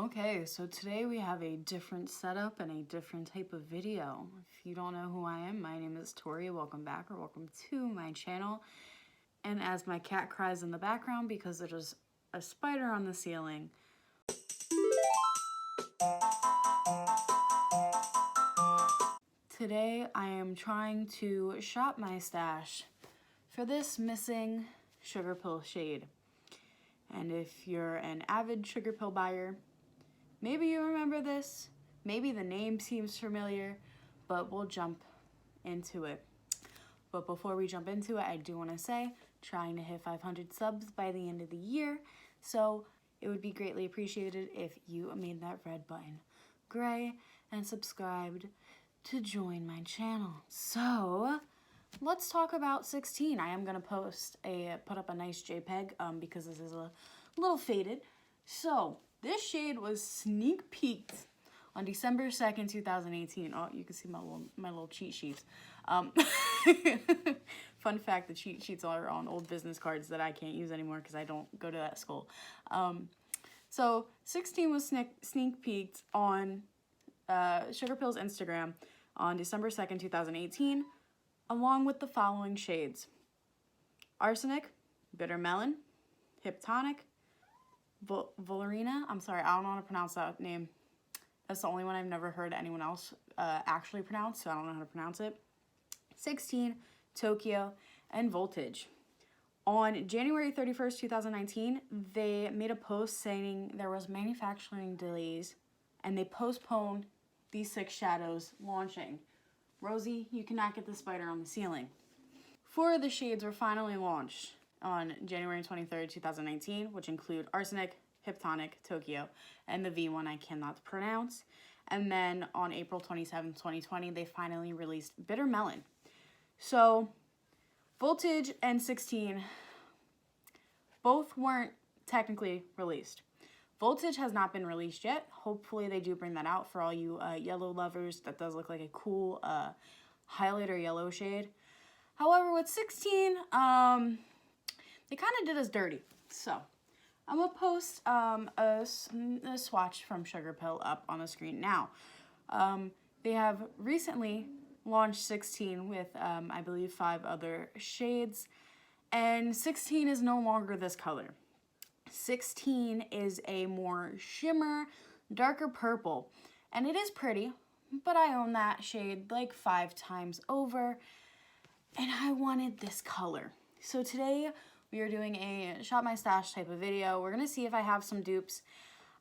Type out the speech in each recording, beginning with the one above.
Okay, so today we have a different setup and a different type of video. If you don't know who I am, my name is Tori. Welcome back or welcome to my channel. And as my cat cries in the background because there's a spider on the ceiling, today I am trying to shop my stash for this missing Sugarpill shade. And if you're an avid Sugarpill buyer, maybe you remember this, maybe the name seems familiar, but we'll jump into it. But before we jump into it, I do want to say, trying to hit 500 subs by the end of the year, so it would be greatly appreciated if you made that red button gray and subscribed to join my channel. So let's talk about 16. I am going to put up a nice JPEG because this is a little faded. So this shade was sneak peeked on December 2nd, 2018. Oh, you can see my little cheat sheets. Fun fact, the cheat sheets are on old business cards that I can't use anymore because I don't go to that school. So 16 was sneak peeked on Sugarpill's Instagram on December 2nd, 2018, along with the following shades: Arsenic, Bitter Melon, Hyptonic, Volerina. I'm sorry, I don't know how to pronounce that name. That's the only one I've never heard anyone else actually pronounce, so I don't know how to pronounce it. 16, Tokyo, and Voltage. On January 31st, 2019, they made a post saying there was manufacturing delays and they postponed these 6 shadows launching. Rosie, you cannot get the spider on the ceiling. 4 of the shades were finally launched on January 23rd, 2019, which include Arsenic, Hyptonic, Tokyo, and the V one I cannot pronounce. And then on April 27th, 2020, they finally released Bitter Melon. So Voltage and 16 both weren't technically released. Voltage has not been released yet. Hopefully they do bring that out for all you yellow lovers. That does look like a cool highlighter yellow shade. However, with 16, they kind of did us dirty. So I'm going to post a swatch from Sugarpill up on the screen now. They have recently launched 16 with, I believe, 5 other shades. And 16 is no longer this color. 16 is a more shimmer, darker purple. And it is pretty, but I own that shade like 5 times over. And I wanted this color. So today we are doing a shop my stash type of video. We're going to see if I have some dupes.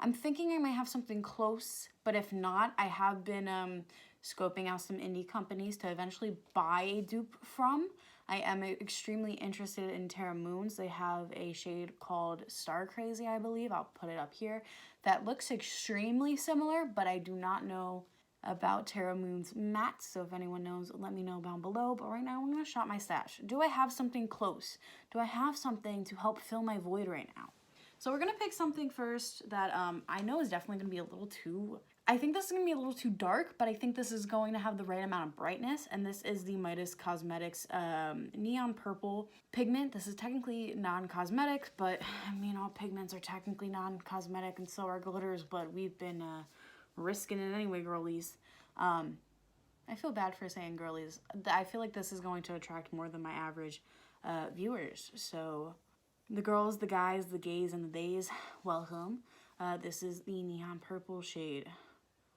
I'm thinking I might have something close, but if not, I have been scoping out some indie companies to eventually buy a dupe from. I am extremely interested in Terra Moons. They have a shade called Star Crazy, I believe. I'll put it up here. That looks extremely similar, but I do not know about Terra Moon's matte. So if anyone knows, let me know down below. But right now, I'm going to shop my stash. Do I have something close? Do I have something to help fill my void right now? So we're going to pick something first that I know is definitely going to be a little too... I think this is going to be a little too dark, but I think this is going to have the right amount of brightness. And this is the Midas Cosmetics Neon Purple pigment. This is technically non-cosmetic, but I mean, all pigments are technically non-cosmetic and so are glitters, but we've been risking it anyway, girlies. I feel bad for saying girlies. I feel like this is going to attract more than my average viewers. So the girls, the guys, the gays, and the days, welcome. This is the Neon Purple shade.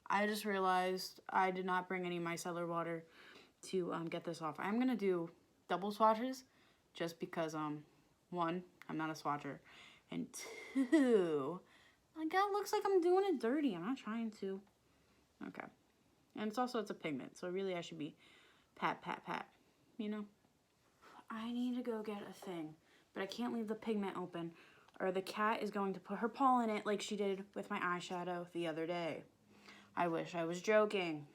I just realized I did not bring any micellar water to get this off. I'm going to do double swatches just because, 1, I'm not a swatcher, and 2, my God, looks like I'm doing it dirty. I'm not trying to. Okay. And it's a pigment, so really I should be pat, pat, pat, you know? I need to go get a thing, but I can't leave the pigment open or the cat is going to put her paw in it like she did with my eyeshadow the other day. I wish I was joking.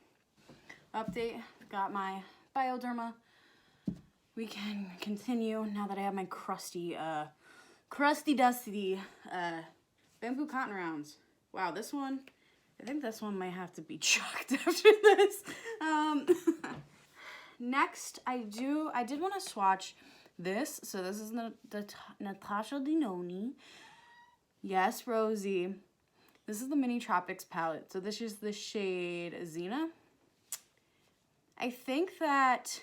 Update, got my Bioderma. We can continue now that I have my crusty dusty bamboo cotton rounds. Wow, this one, I think this one might have to be chucked after this. Next, I did want to swatch this. So this is the Natasha Denoni. Yes, Rosie. This is the Mini Tropics palette. So this is the shade Xena. I think that,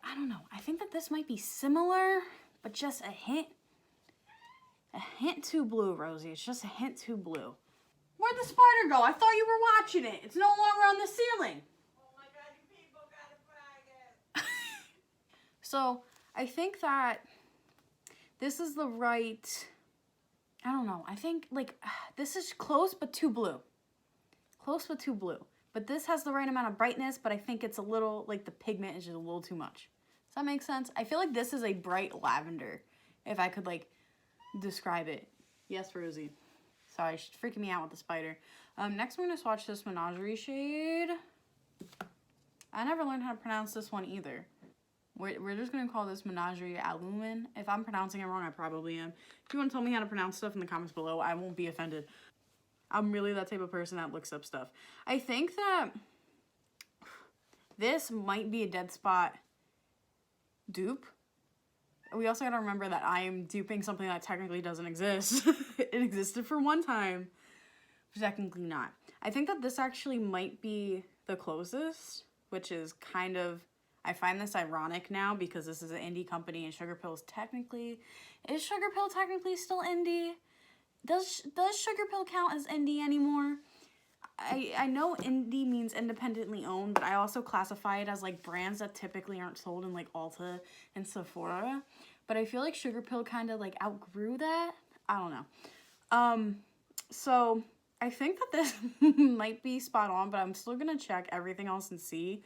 I don't know. I think that this might be similar, but just a hint too blue, Rosie. It's just a hint too blue. Where'd the spider go? I thought you were watching it. It's no longer on the ceiling. Oh my God, you people gotta find it. So I think that this is the right, I don't know. I think like this is close but too blue. Close but too blue. But this has the right amount of brightness, but I think it's a little, like the pigment is just a little too much. Does that make sense? I feel like this is a bright lavender, if I could like describe it. Yes, Rosie. Sorry, she's freaking me out with the spider. Next, we're gonna swatch this Menagerie shade. I never learned how to pronounce this one either. We're just gonna call this Menagerie Alumin. If I'm pronouncing it wrong, I probably am. If you wanna tell me how to pronounce stuff in the comments below, I won't be offended. I'm really that type of person that looks up stuff. I think that this might be a dead spot dupe. We also gotta remember that I am duping something that technically doesn't exist. It existed for one time, but technically not. I think that this actually might be the closest, which is kind of, I find this ironic now because this is an indie company and Sugarpill is Sugarpill technically still indie? Does Sugarpill count as indie anymore? I know indie means independently owned, but I also classify it as like brands that typically aren't sold in like Ulta and Sephora. But I feel like Sugarpill kind of like outgrew that. I don't know. So I think that this might be spot on, but I'm still gonna check everything else and see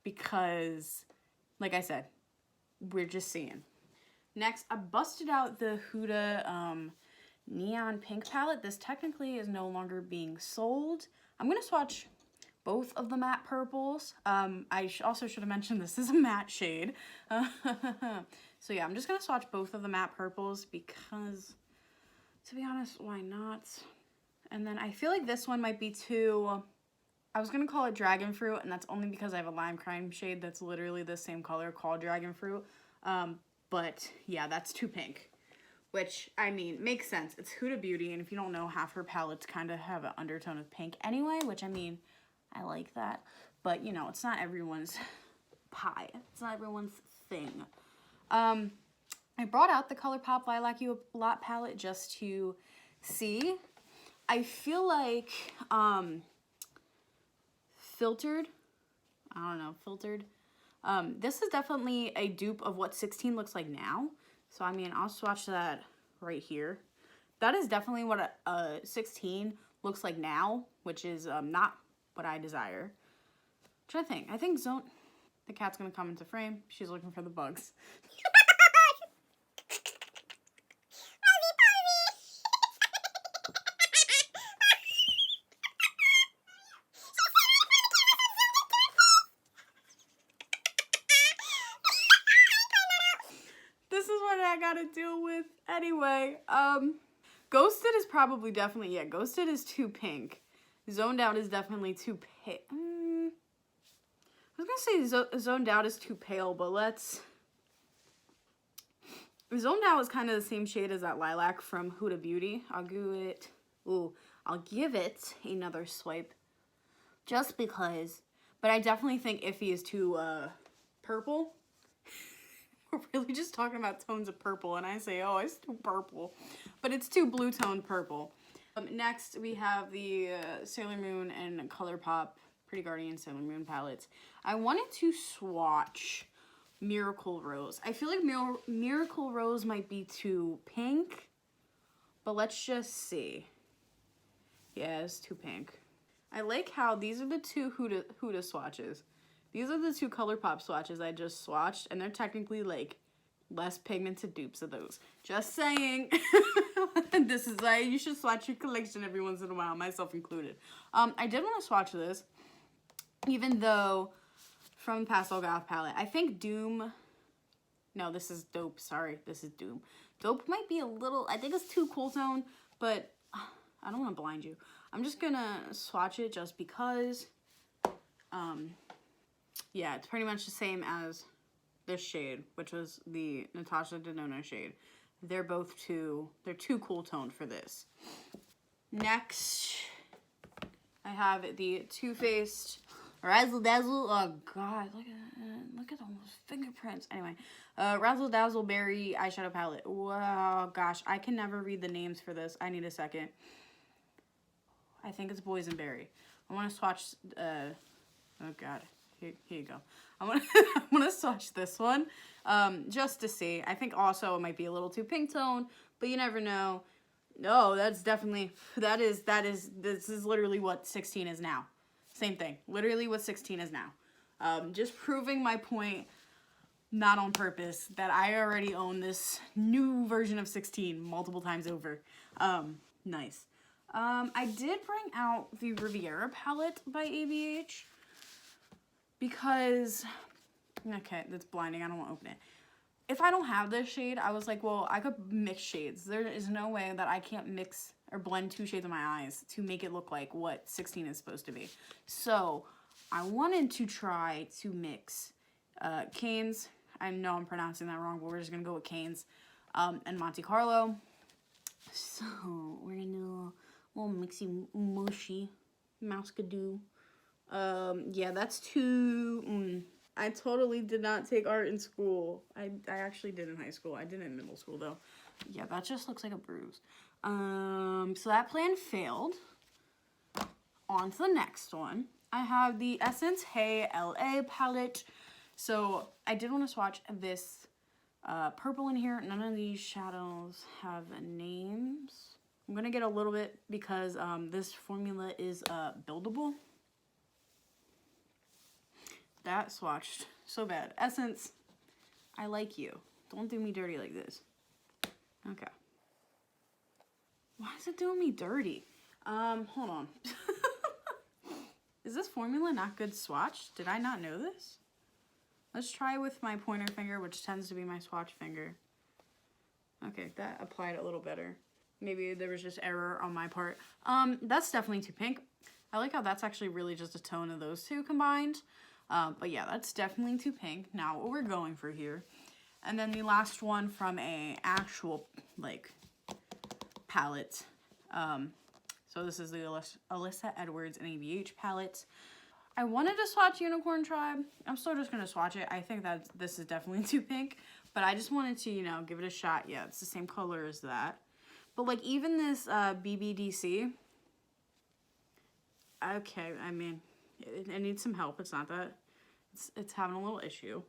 because, like I said, we're just seeing. Next, I busted out the Huda Neon Pink palette. This technically is no longer being sold. I'm gonna swatch both of the matte purples. I also should have mentioned this is a matte shade. So yeah, I'm just gonna swatch both of the matte purples because, to be honest, why not? And then I feel like this one might be too, I was gonna call it Dragon Fruit, and that's only because I have a lime crime shade that's literally the same color called Dragon Fruit. But yeah, that's too pink. Which, I mean, makes sense. It's Huda Beauty, and if you don't know, half her palettes kind of have an undertone of pink anyway, which, I mean, I like that. But, you know, it's not everyone's pie. It's not everyone's thing. I brought out the ColourPop Lilac You a Lot palette just to see. I feel like, Filtered. This is definitely a dupe of what 16 looks like now. So, I mean, I'll swatch that right here. That is definitely what a 16 looks like now, which is not what I desire. I'm trying to think. I think Zone... The cat's going to come into frame. She's looking for the bugs. This is what I gotta deal with anyway. Ghosted is probably definitely, yeah, Ghosted is too pink. Zoned Out is definitely too pale. I was gonna say Zoned Out is too pale, but let's... Zoned Out is kind of the same shade as that lilac from Huda Beauty. I'll give it another swipe just because. But I definitely think Iffy is too purple. We're really just talking about tones of purple, and I say, oh, it's too purple. But it's too blue toned purple. Next, we have the Sailor Moon and ColourPop Pretty Guardian Sailor Moon palettes. I wanted to swatch Miracle Rose. I feel like Miracle Rose might be too pink, but let's just see. Yeah, it's too pink. I like how these are the two Huda swatches. These are the two ColourPop swatches I just swatched, and they're technically, like, less pigmented dupes of those. Just saying. This is like, you should swatch your collection every once in a while, myself included. I did want to swatch this, even though from the Pastel Goth palette, I think Doom, no, this is Dope, sorry, this is Doom. Dope might be a little, I think it's too cool tone, but I don't want to blind you. I'm just gonna swatch it just because, yeah, it's pretty much the same as this shade, which was the Natasha Denona shade. They're both too cool toned for this. Next, I have the Too Faced Razzle Dazzle. Oh god, look at those fingerprints. Anyway, Razzle Dazzle Berry eyeshadow palette. Wow, gosh, I can never read the names for this. I need a second. I think it's Boysenberry. I want to swatch. Oh god, here you go. I want to swatch this one, just to see. I think also it might be a little too pink tone, but you never know. No, that's definitely, this is literally what 16 is now. Same thing, literally what 16 is now. Just proving my point, not on purpose, that I already own this new version of 16 multiple times over. Nice. I did bring out the Riviera palette by ABH because, okay, that's blinding, I don't want to open it. If I don't have this shade, I was like, well, I could mix shades. There is no way that I can't mix or blend two shades of my eyes to make it look like what 16 is supposed to be. So I wanted to try to mix Cane's. I know I'm pronouncing that wrong, but we're just going to go with Cane's and Monte Carlo. So we're going to do a little mixy mushy mouse-cadoo. Yeah, that's too... I totally did not take art in school. I actually did in high school. I did in middle school, though. Yeah, that just looks like a bruise. So that plan failed. On to the next one. I have the Essence Hey LA palette. So I did want to swatch this purple in here. None of these shadows have names. I'm going to get a little bit because this formula is buildable. That swatched so bad. Essence, I like you. Don't do me dirty like this. Okay. Why is it doing me dirty? Hold on. Is this formula not good swatch? Did I not know this? Let's try with my pointer finger, which tends to be my swatch finger. Okay, that applied a little better. Maybe there was just error on my part. That's definitely too pink. I like how that's actually really just a tone of those two combined. But yeah, that's definitely too pink. Now what we're going for here. And then the last one from a actual, like, palette. So this is the Alyssa Edwards and ABH palette. I wanted to swatch Unicorn Tribe. I'm still just going to swatch it. I think that this is definitely too pink. But I just wanted to, you know, give it a shot. Yeah, it's the same color as that. But, like, even this BBDC. Okay, I mean, it needs some help. It's not that. It's having a little issue.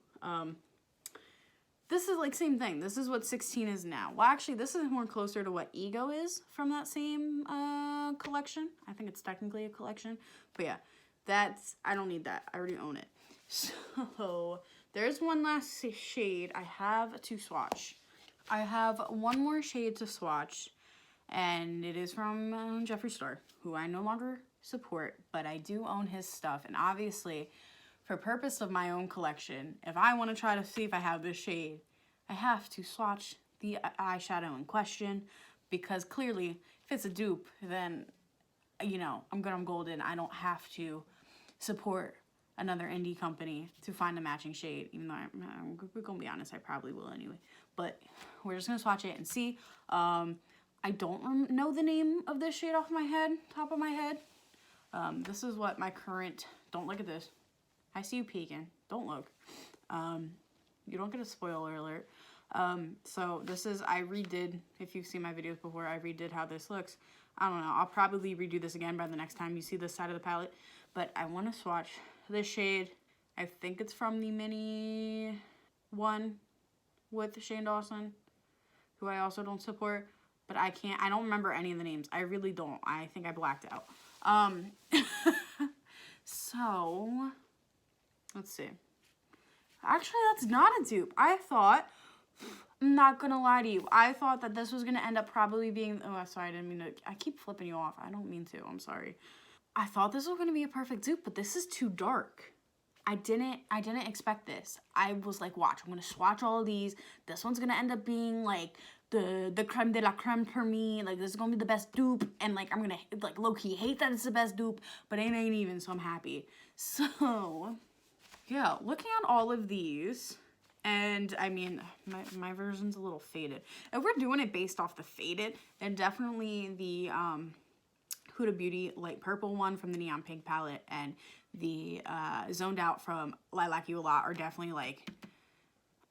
This is like same thing. This is what 16 is now. Well, actually, this is more closer to what Ego is from that same collection. I think it's technically a collection. But yeah, I don't need that. I already own it. So there's one last shade I have to swatch. I have one more shade to swatch, and it is from Jeffree Star, who I no longer support, but I do own his stuff. And obviously, for purpose of my own collection, if I want to try to see if I have this shade, I have to swatch the eyeshadow in question, because clearly, if it's a dupe, then, you know, I'm good, I'm golden. I don't have to support another indie company to find a matching shade, even though we're going to be honest, I probably will anyway. But we're just going to swatch it and see. I don't know the name of this shade off my head, top of my head. This is what my current, don't look at this. I see you peeking. Don't look. You don't get a spoiler alert. So this is, I redid, if you've seen my videos before, I redid how this looks. I don't know. I'll probably redo this again by the next time you see this side of the palette. But I want to swatch this shade. I think it's from the mini one with Shane Dawson, who I also don't support. But I don't remember any of the names. I really don't. I think I blacked out. So, let's see. Actually, that's not a dupe. I'm not gonna lie to you, I thought that this was gonna end up probably being, oh, sorry, I didn't mean to, I keep flipping you off. I don't mean to, I'm sorry. I thought this was gonna be a perfect dupe, but this is too dark. I didn't expect this. I was like, watch, I'm gonna swatch all of these. This one's gonna end up being like the creme de la creme for me. Like, this is gonna be the best dupe, and like I'm gonna like low-key hate that it's the best dupe, but it ain't even, so I'm happy. So yeah, looking at all of these, and I mean, my version's a little faded. If we're doing it based off the faded, then definitely the Huda Beauty light purple one from the Neon Pink palette and the Zoned Out from Lilac You A Lot are definitely like,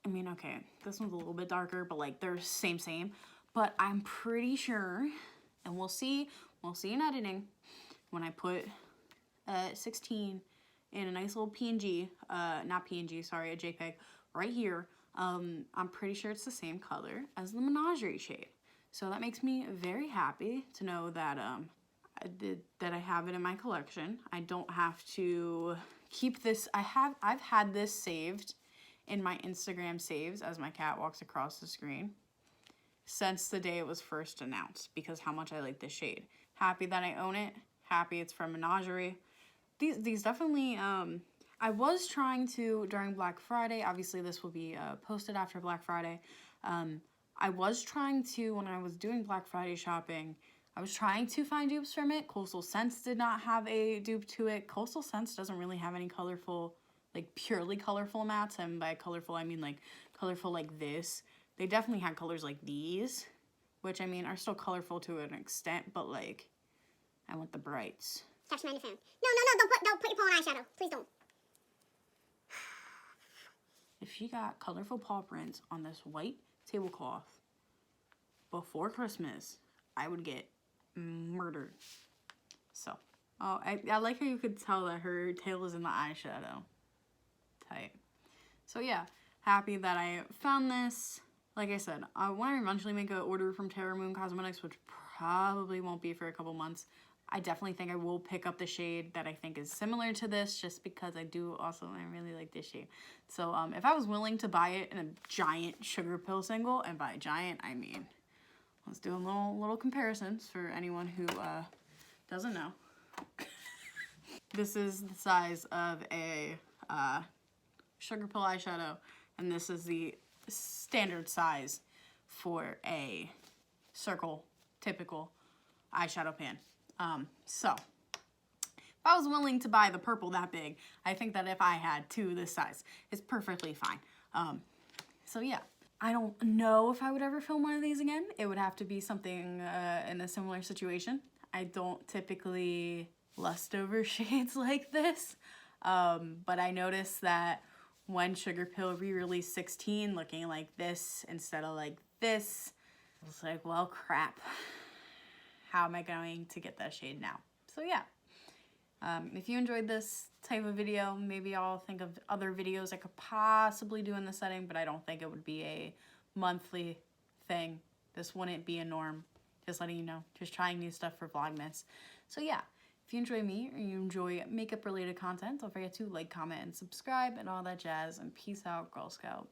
I mean, okay, this one's a little bit darker, but like they're same. But I'm pretty sure, and we'll see in editing, when I put 16 in a nice little PNG, not PNG, sorry, a JPEG right here, I'm pretty sure it's the same color as the Menagerie shade. So that makes me very happy to know that I have it in my collection. I don't have to keep this. I've had this saved in my Instagram saves as my cat walks across the screen since the day it was first announced, because how much I like this shade. Happy that I own it. Happy it's from Menagerie. These definitely, I was trying to, during Black Friday, obviously this will be posted after Black Friday, I was trying to, when I was doing Black Friday shopping, I was trying to find dupes from it. Coastal Scents did not have a dupe to it. Coastal Scents doesn't really have any colorful, like purely colorful mattes, and by colorful I mean like colorful like this. They definitely had colors like these, which I mean are still colorful to an extent, but like I want the brights. Catch my phone. No, don't put your paw on eyeshadow. Please don't. If she got colorful paw prints on this white tablecloth before Christmas, I would get murdered. So, oh, I like how you could tell that her tail is in the eyeshadow. Tight. So yeah, happy that I found this. Like I said, I want to eventually make an order from Terra Moon Cosmetics, which probably won't be for a couple months. I definitely think I will pick up the shade that I think is similar to this, just because I really like this shade. So if I was willing to buy it in a giant Sugarpill single, and by giant I mean, let's do a little comparisons for anyone who doesn't know. This is the size of a Sugarpill eyeshadow, and this is the standard size for a circle typical eyeshadow pan. So if I was willing to buy the purple that big, I think that if I had two this size, it's perfectly fine. So yeah, I don't know if I would ever film one of these again. It would have to be something in a similar situation. I don't typically lust over shades like this, but I noticed that when Sugarpill re-released 16 looking like this instead of like this, I was like, well, crap. How am I going to get that shade now? So yeah, if you enjoyed this type of video, maybe I'll think of other videos I could possibly do in this setting, but I don't think it would be a monthly thing. This wouldn't be a norm. Just letting you know, just trying new stuff for Vlogmas. So yeah, if you enjoy me or you enjoy makeup related content, don't forget to like, comment, and subscribe and all that jazz, and peace out, Girl Scout.